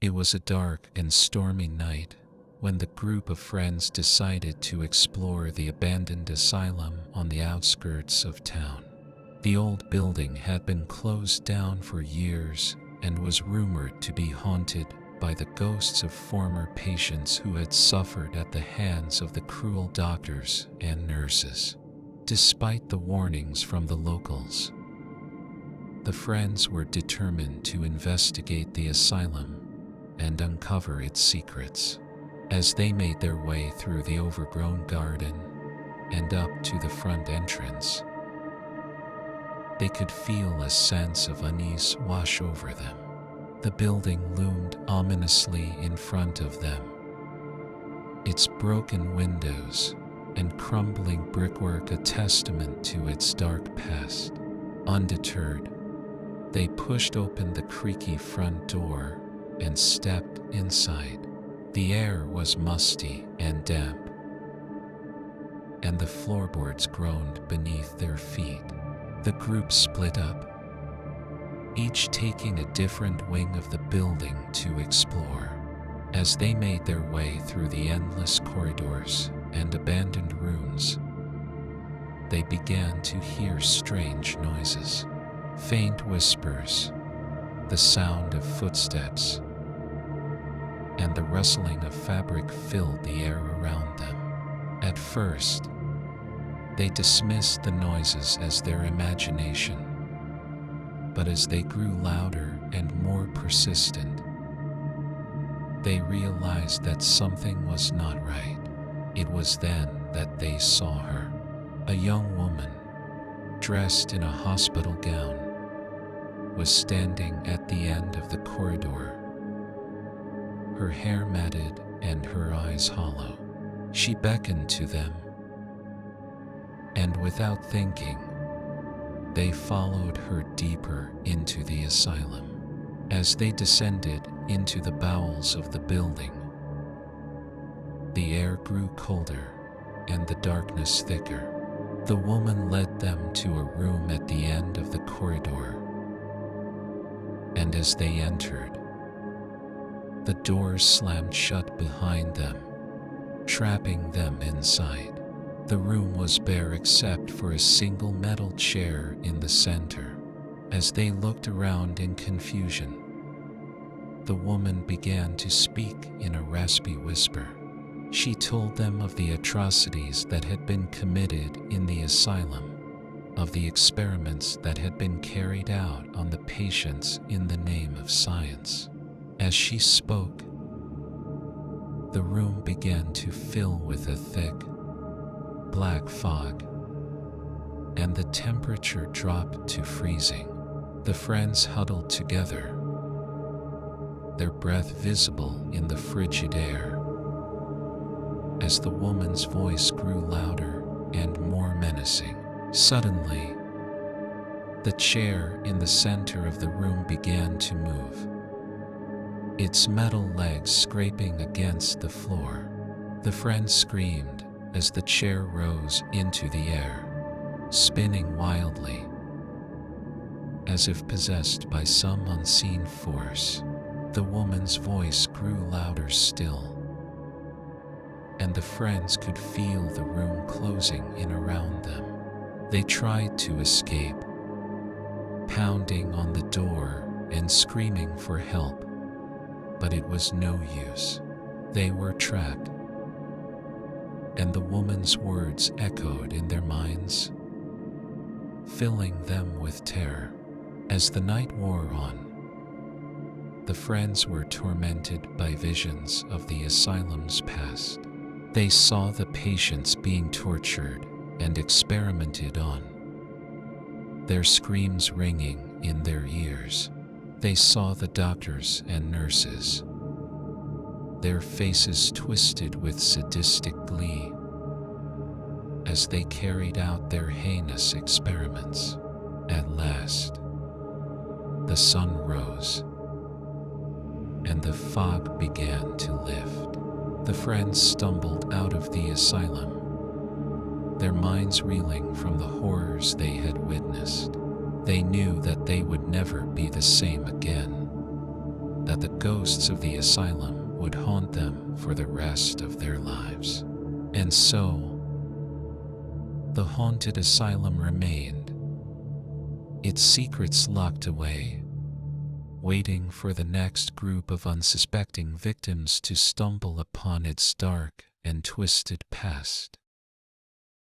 It was a dark and stormy night when the group of friends decided to explore the abandoned asylum on the outskirts of town. The old building had been closed down for years and was rumored to be haunted by the ghosts of former patients who had suffered at the hands of the cruel doctors and nurses. Despite the warnings from the locals, the friends were determined to investigate the asylum and uncover its secrets. As they made their way through the overgrown garden and up to the front entrance, they could feel a sense of unease wash over them. The building loomed ominously in front of them, its broken windows and crumbling brickwork a testament to its dark past. Undeterred, they pushed open the creaky front door and stepped inside. The air was musty and damp, and the floorboards groaned beneath their feet. The group split up, each taking a different wing of the building to explore. As they made their way through the endless corridors and abandoned rooms, they began to hear strange noises, faint whispers, the sound of footsteps, and the rustling of fabric filled the air around them. At first, they dismissed the noises as their imagination, but as they grew louder and more persistent, they realized that something was not right. It was then that they saw her, a young woman, dressed in a hospital gown, was standing at the end of the corridor, her hair matted and her eyes hollow. She beckoned to them, and without thinking, they followed her deeper into the asylum. As they descended into the bowels of the building, the air grew colder and the darkness thicker. The woman led them to a room at the end of the corridor, and as they entered, the doors slammed shut behind them, trapping them inside. The room was bare except for a single metal chair in the center. As they looked around in confusion, the woman began to speak in a raspy whisper. She told them of the atrocities that had been committed in the asylum, of the experiments that had been carried out on the patients in the name of science. As she spoke, the room began to fill with a thick, black fog, and the temperature dropped to freezing. The friends huddled together, their breath visible in the frigid air, as the woman's voice grew louder and more menacing. Suddenly, the chair in the center of the room began to move, its metal legs scraping against the floor. The friends screamed as the chair rose into the air, spinning wildly, as if possessed by some unseen force. The woman's voice grew louder still, and the friends could feel the room closing in around them. They tried to escape, pounding on the door and screaming for help, but it was no use. They were trapped, and the woman's words echoed in their minds, filling them with terror. As the night wore on, the friends were tormented by visions of the asylum's past. They saw the patients being tortured and experimented on, their screams ringing in their ears. They saw the doctors and nurses, their faces twisted with sadistic glee, as they carried out their heinous experiments. At last, the sun rose, and the fog began to lift. The friends stumbled out of the asylum, their minds reeling from the horrors they had witnessed. They knew that they would never be the same again. that the ghosts of the asylum would haunt them for the rest of their lives. And so, the haunted asylum remained, its secrets locked away, waiting for the next group of unsuspecting victims to stumble upon its dark and twisted past.